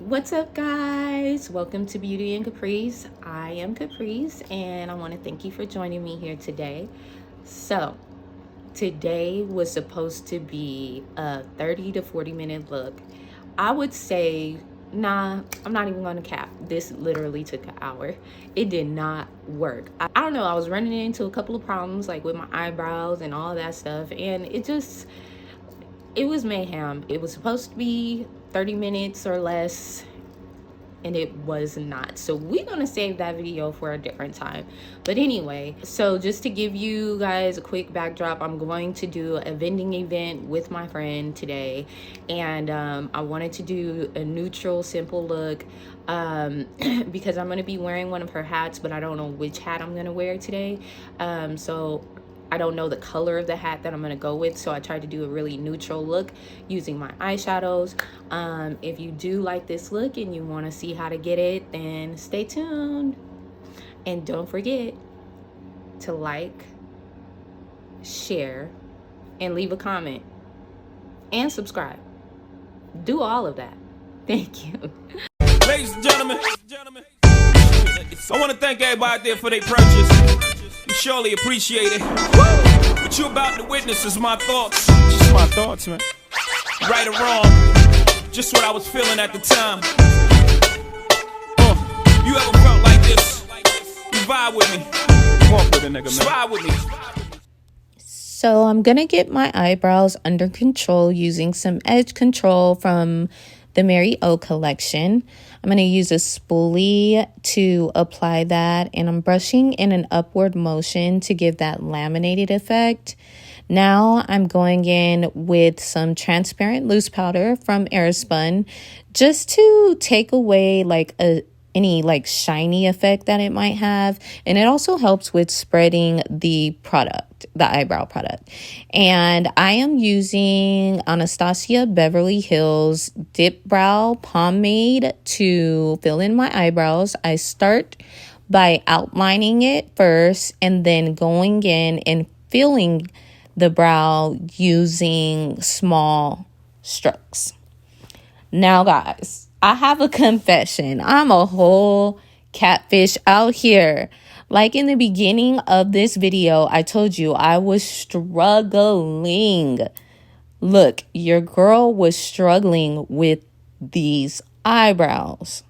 What's up, guys? Welcome to Beauty and Caprice. I am Caprice, and I want to thank you for joining me here today. So today was supposed to be a 30 to 40 minute look. I would say, nah, I'm not even gonna cap. This literally took an hour. It did not work. I don't know, I was running into a couple of problems like with my eyebrows and all that stuff, and it was mayhem. It was supposed to be 30 minutes or less, and it was not. So we're gonna save that video for a different time. But anyway, so just to give you guys a quick backdrop, I'm going to do a vending event with my friend today, and I wanted to do a neutral simple look because I'm gonna be wearing one of her hats, but I don't know which hat I'm gonna wear today. So I don't know the color of the hat that I'm gonna go with, so I tried to do a really neutral look using my eyeshadows. If you do like this look and you want to see how to get it, then stay tuned. And don't forget to like, share, and leave a comment, and subscribe. Do all of that. Thank you. Ladies and gentlemen, I want to thank everybody out there for their purchase. You surely appreciate it. What you're about to witness is my thoughts. Just my thoughts, man. Right or wrong, just what I was feeling at the time. You ever felt like this? You vibe with me. Walk with a nigga, man. Vibe with me. So I'm gonna get my eyebrows under control using some edge control from the Mary O collection. I'm going to use a spoolie to apply that, and I'm brushing in an upward motion to give that laminated effect. Now I'm going in with some transparent loose powder from Airspun just to take away like any like shiny effect that it might have, and it also helps with spreading the product, the eyebrow product. And I am using Anastasia Beverly Hills Dip Brow Pomade to fill in my eyebrows. I start by outlining it first and then going in and filling the brow using small strokes. Now, guys, I have a confession. I'm a whole catfish out here. Like in the beginning of this video, I told you I was struggling. Look, your girl was struggling with these eyebrows.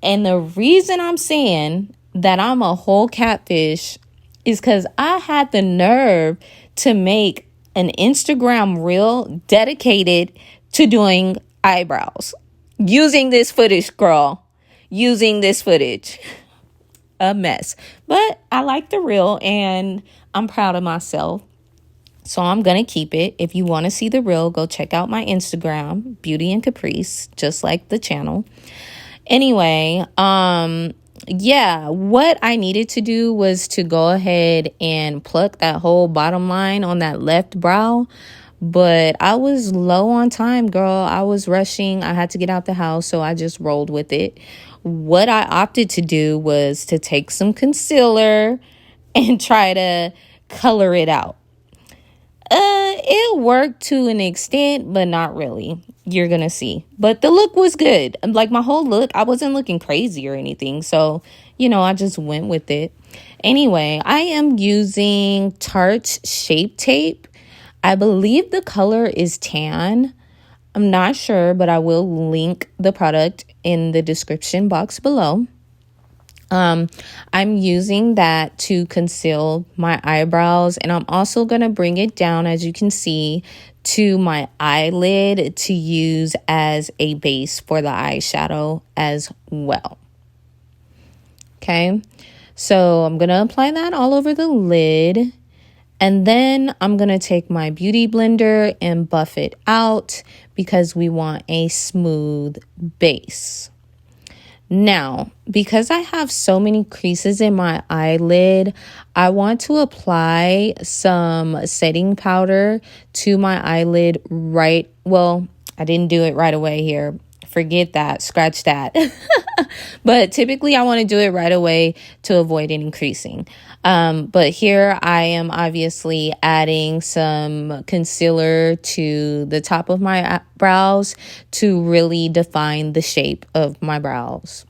And the reason I'm saying that I'm a whole catfish is because I had the nerve to make an Instagram reel dedicated to doing eyebrows using this footage, girl. Using this footage. A mess. But I like the reel and I'm proud of myself. So I'm going to keep it. If you want to see the reel, go check out my Instagram, Beauty and Caprice, just like the channel. Anyway, yeah, what I needed to do was to go ahead and pluck that whole bottom line on that left brow. But I was low on time, girl. I was rushing. I had to get out the house, so I just rolled with it. What I opted to do was to take some concealer and try to color it out. It worked to an extent, but not really. You're gonna see. But the look was good. Like my whole look, I wasn't looking crazy or anything. So, you know, I just went with it. Anyway, I am using Tarte's Shape Tape. I believe the color is tan. I'm not sure, but I will link the product in the description box below. I'm using that to conceal my eyebrows, and I'm also going to bring it down, as you can see, to my eyelid to use as a base for the eyeshadow as well. Okay, so I'm going to apply that all over the lid. And then I'm going to take my beauty blender and buff it out because we want a smooth base. Now, because I have so many creases in my eyelid, I want to apply some setting powder to my eyelid well, I didn't do it right away here. Forget that. Scratch that. But typically I want to do it right away to avoid any creasing. But here I am obviously adding some concealer to the top of my brows to really define the shape of my brows.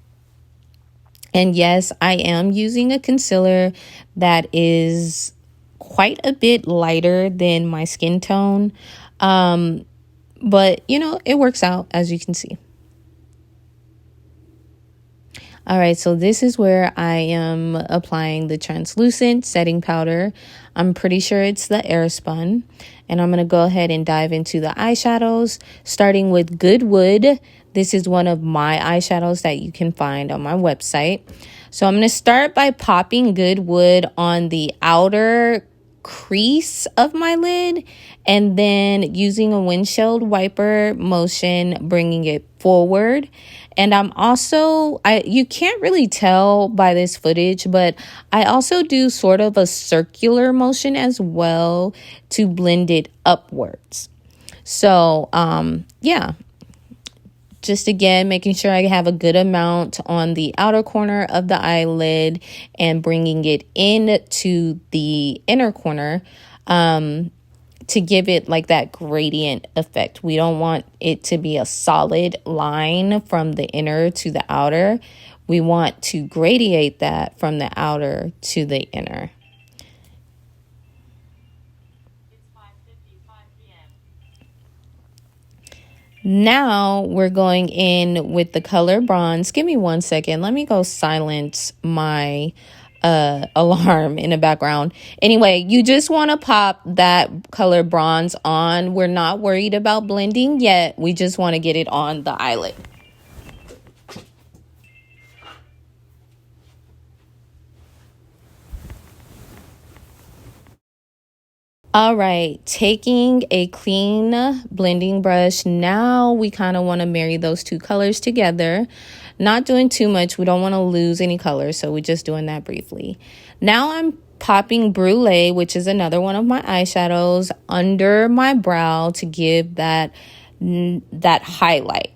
And yes, I am using a concealer that is quite a bit lighter than my skin tone. But, you know, it works out, as you can see. All right, so this is where I am applying the translucent setting powder. I'm pretty sure it's the Airspun. And I'm going to go ahead and dive into the eyeshadows, starting with Goodwood. This is one of my eyeshadows that you can find on my website. So I'm going to start by popping Goodwood on the outer crease of my lid, and then using a windshield wiper motion, bringing it forward. And I'm also, you can't really tell by this footage, but I also do sort of a circular motion as well to blend it upwards. So, yeah. Just again, making sure I have a good amount on the outer corner of the eyelid and bringing it into the inner corner to give it like that gradient effect. We don't want it to be a solid line from the inner to the outer. We want to gradiate that from the outer to the inner. Now we're going in with the color bronze. Give me 1 second. Let me go silence my alarm in the background. Anyway, you just want to pop that color bronze on. We're not worried about blending yet. We just want to get it on the eyelid. All right, taking a clean blending brush, now we kind of want to marry those two colors together. Not doing too much. We don't want to lose any color, so we're just doing that briefly. Now I'm popping Brûlée, which is another one of my eyeshadows, under my brow to give that highlight.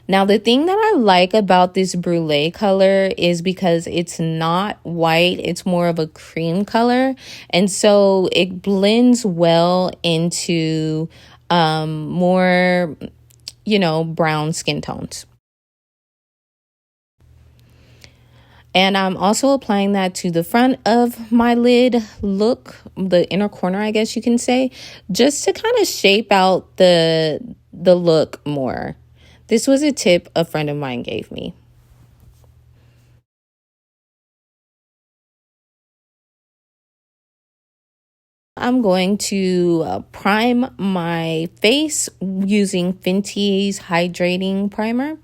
Now, the thing that I like about this Brûlée color is because it's not white, it's more of a cream color. And so it blends well into more, you know, brown skin tones. And I'm also applying that to the front of my lid look, the inner corner, I guess you can say, just to kind of shape out the look more. This was a tip a friend of mine gave me. I'm going to prime my face using Fenty's Hydrating Primer.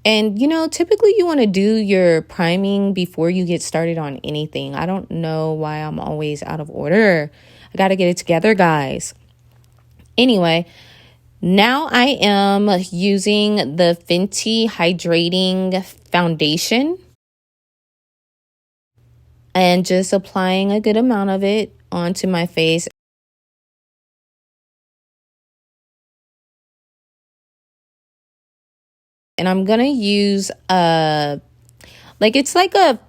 And, you know, typically you want to do your priming before you get started on anything. I don't know why I'm always out of order. I got to get it together, guys. Anyway, now I am using the Fenty Hydrating Foundation and just applying a good amount of it onto my face. And I'm going to use it's like a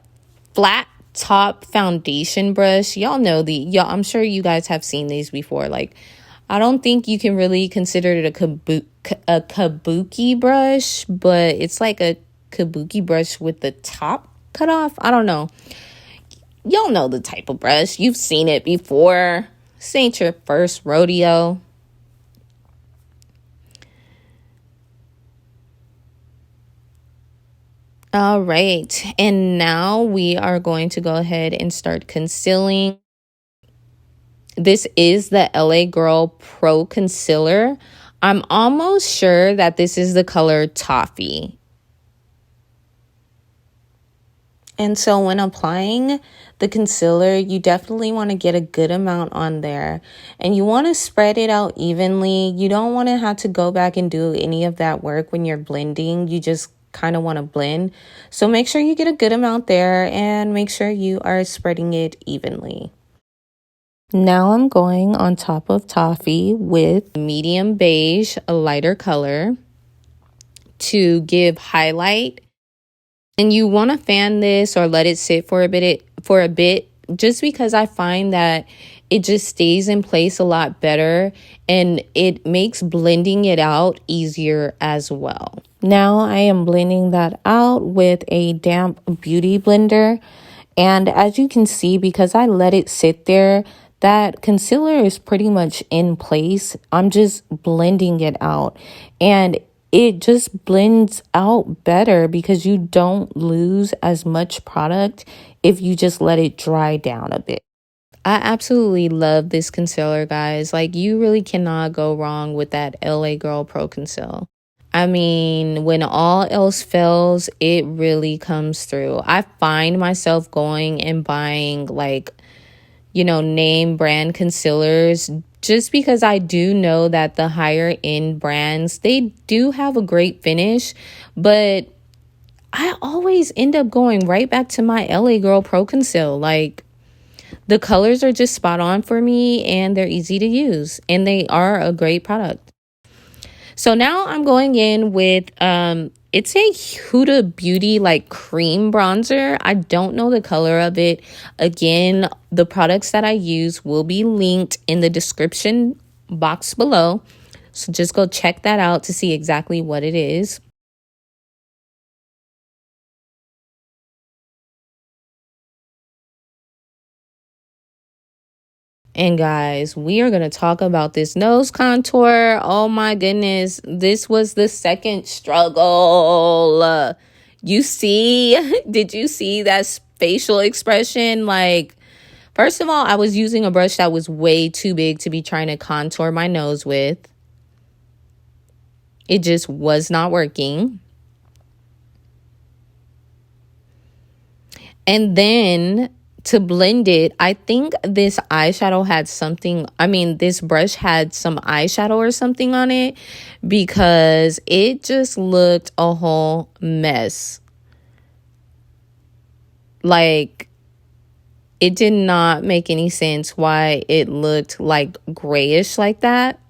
flat top foundation brush. Y'all know I'm sure you guys have seen these before. Like, I don't think you can really consider it a kabuki brush, but it's like a kabuki brush with the top cut off. I don't know. Y'all know the type of brush. You've seen it before. This ain't your first rodeo. All right, and now we are going to go ahead and start concealing. This is the LA Girl Pro Concealer. I'm almost sure that this is the color Toffee. And so when applying the concealer, you definitely want to get a good amount on there. And you want to spread it out evenly. You don't want to have to go back and do any of that work when you're blending. You just kind of want to blend. So make sure you get a good amount there and make sure you are spreading it evenly. Now I'm going on top of Toffee with medium beige, a lighter color, to give highlight. And you want to fan this or let it sit for a bit, just because I find that it just stays in place a lot better and it makes blending it out easier as well. Now I am blending that out with a damp beauty blender. And as you can see, because I let it sit there, that concealer is pretty much in place. I'm just blending it out. And it just blends out better because you don't lose as much product if you just let it dry down a bit. I absolutely love this concealer, guys. Like, you really cannot go wrong with that LA Girl Pro Conceal. I mean, when all else fails, it really comes through. I find myself going and buying, like, you know, name brand concealers just because I do know that the higher end brands, they do have a great finish, but I always end up going right back to my LA Girl Pro Conceal. Like, the colors are just spot on for me and they're easy to use and they are a great product. So now I'm going in with, it's a Huda Beauty like cream bronzer. I don't know the color of it. Again, the products that I use will be linked in the description box below. So just go check that out to see exactly what it is. And guys, we are going to talk about this nose contour. Oh my goodness. This was the second struggle. You see, did you see that facial expression? Like, first of all, I was using a brush that was way too big to be trying to contour my nose with. It just was not working. And then to blend it, I think this eyeshadow had something, this brush had some eyeshadow or something on it because it just looked a whole mess. Like, it did not make any sense why it looked like grayish like that.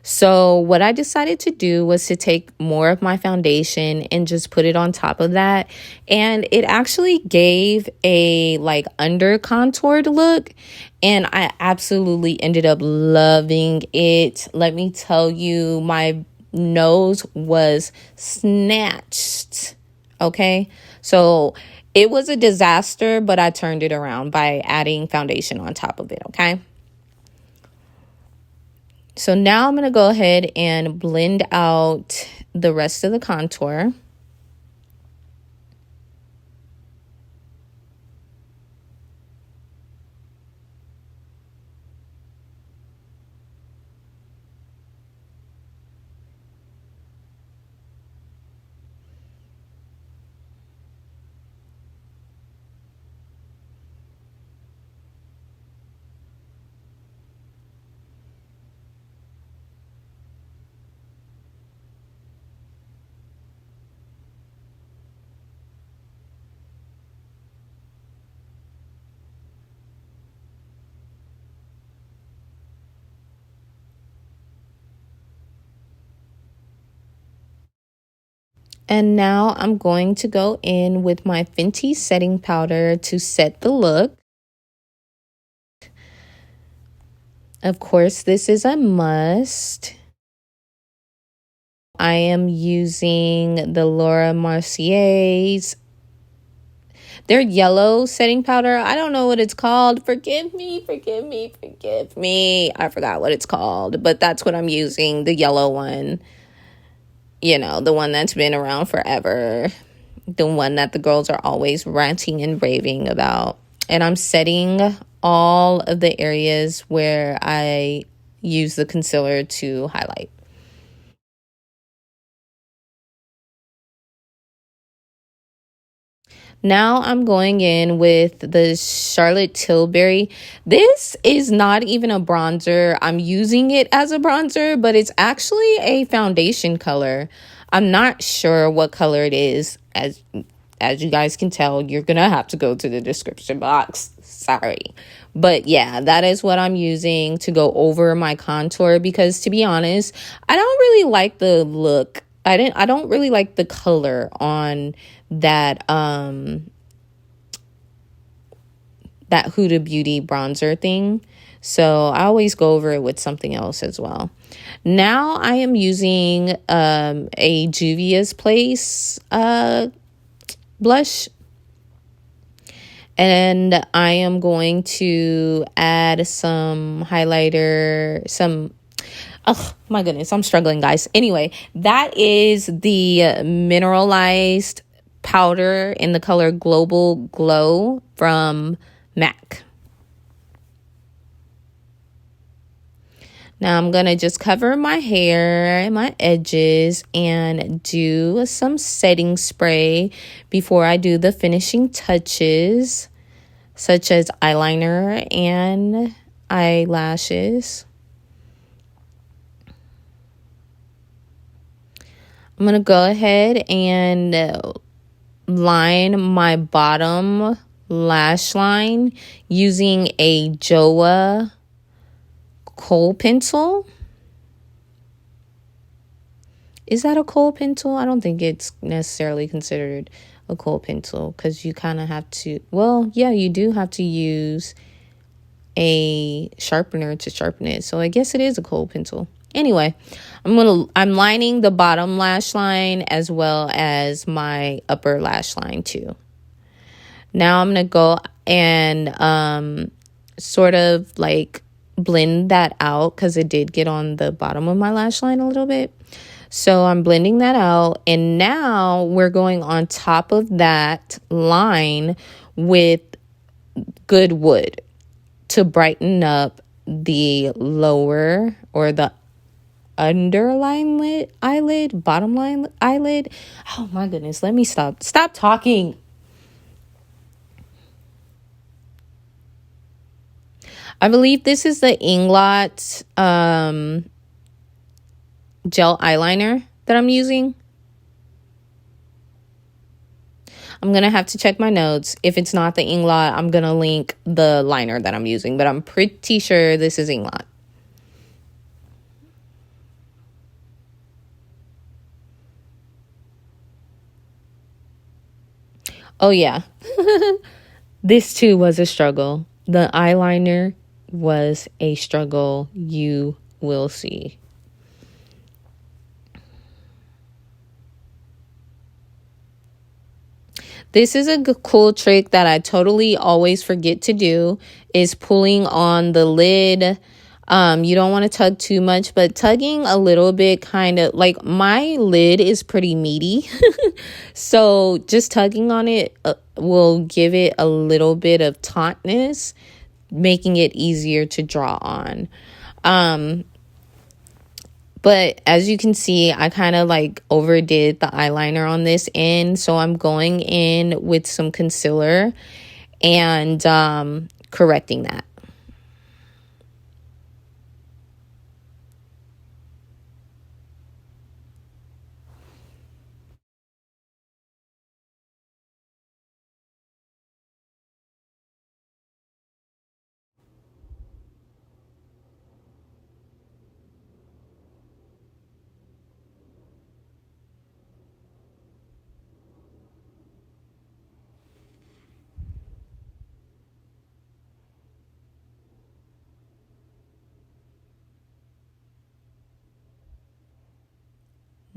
So what I decided to do was to take more of my foundation and just put it on top of that. And it actually gave a like under contoured look. And I absolutely ended up loving it. Let me tell you, my nose was snatched. Okay. So it was a disaster, but I turned it around by adding foundation on top of it. Okay. So now I'm going to go ahead and blend out the rest of the contour. And now I'm going to go in with my Fenty setting powder to set the look. Of course, this is a must. I am using the Laura Mercier's, their yellow setting powder. I don't know what it's called. Forgive me. I forgot what it's called, but that's what I'm using, the yellow one. You know, the one that's been around forever. The one that the girls are always ranting and raving about. And I'm setting all of the areas where I use the concealer to highlight. Now I'm going in with the Charlotte Tilbury. This is not even a bronzer. I'm using it as a bronzer, but it's actually a foundation color. I'm not sure what color it is. As you guys can tell, you're going to have to go to the description box. Sorry. But yeah, that is what I'm using to go over my contour because, to be honest, I don't really like the look I don't really like the color on that that Huda Beauty bronzer thing. So I always go over it with something else as well. Now I am using a Juvia's Place blush. And I am going to add some highlighter, oh my goodness, I'm struggling, guys. Anyway, that is the mineralized powder in the color Global Glow from MAC. Now I'm going to just cover my hair and my edges and do some setting spray before I do the finishing touches, such as eyeliner and eyelashes. I'm going to go ahead and line my bottom lash line using a JOA kohl pencil. Is that a kohl pencil? I don't think it's necessarily considered a kohl pencil because you kind of have to, well, yeah, you do have to use a sharpener to sharpen it. So I guess it is a kohl pencil. Anyway, I'm lining the bottom lash line as well as my upper lash line too. Now I'm going to go and sort of like blend that out because it did get on the bottom of my lash line a little bit. So I'm blending that out, and now we're going on top of that line with Good Wood to brighten up the lower or the underline eyelid, bottom line eyelid. Oh my goodness, let me stop talking. I believe this is the Inglot gel eyeliner that I'm using. I'm going to have to check my notes. If it's not the Inglot, I'm going to link the liner that I'm using, but I'm pretty sure this is Inglot. Oh yeah. This too was a struggle. The eyeliner was a struggle. You will see. This is a cool trick that I totally always forget to do, is pulling on the lid. You don't want to tug too much, but tugging a little bit, kind of like my lid is pretty meaty. So just tugging on it will give it a little bit of tautness, making it easier to draw on. But as you can see, I kind of like overdid the eyeliner on this end. So I'm going in with some concealer and correcting that.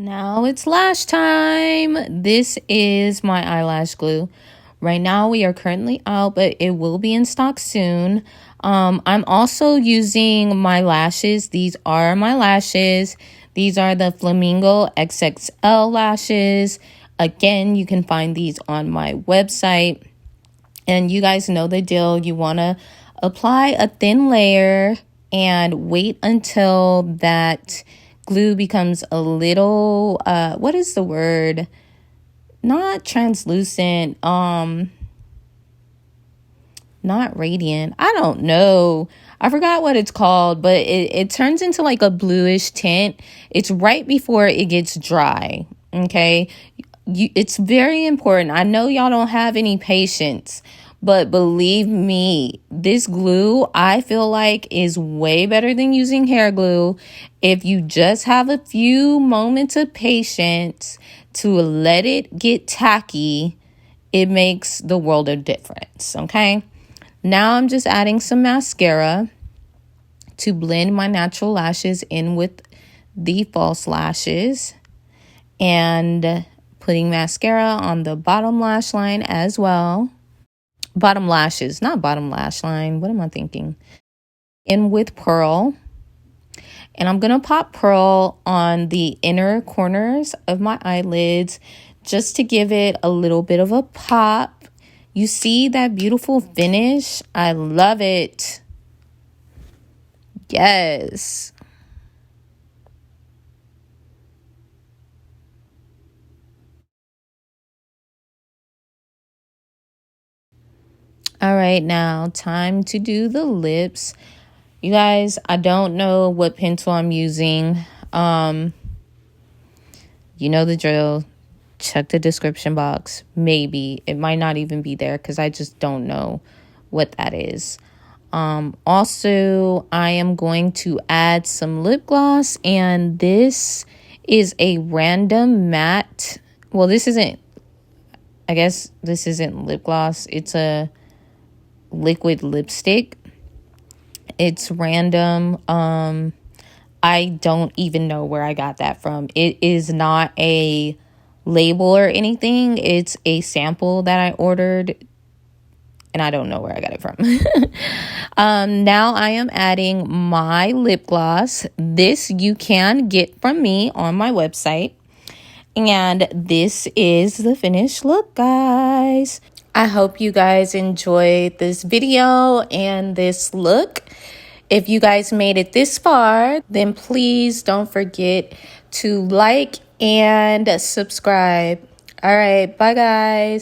Now it's lash time. This is my eyelash glue. Right now we are currently out, but it will be in stock soon. I'm also using my lashes. These are my lashes. These are the Flamingo XXL lashes. Again, you can find these on my website. And you guys know the deal. You want to apply a thin layer and wait until that glue becomes a little, what is the word? Not translucent, not radiant. I don't know. I forgot what it's called, but it turns into like a bluish tint. It's right before it gets dry, okay? It's very important. I know y'all don't have any patience, But believe me, this glue I feel like is way better than using hair glue. If you just have a few moments of patience to let it get tacky, it makes the world of difference, okay? Now I'm just adding some mascara to blend my natural lashes in with the false lashes, and putting mascara on the bottom lash line as well. Bottom lashes, not bottom lash line. What am I thinking? In with Pearl. And I'm going to pop Pearl on the inner corners of my eyelids just to give it a little bit of a pop. You see that beautiful finish? I love it. Yes. All right, now time to do the lips. You guys, I don't know what pencil I'm using. You know the drill. Check the description box. Maybe it might not even be there because I just don't know what that is. Also, I am going to add some lip gloss, and this is a random matte. Well, this isn't, I guess this isn't lip gloss. It's a liquid lipstick. It's random. I don't even know where I got that from. It is not a label or anything. It's a sample that I ordered, and I don't know where I got it from. Now I am adding my lip gloss. This you can get from me on my website. And this is the finished look, guys. I hope you guys enjoyed this video and this look. If you guys made it this far, then please don't forget to like and subscribe. All right, bye guys.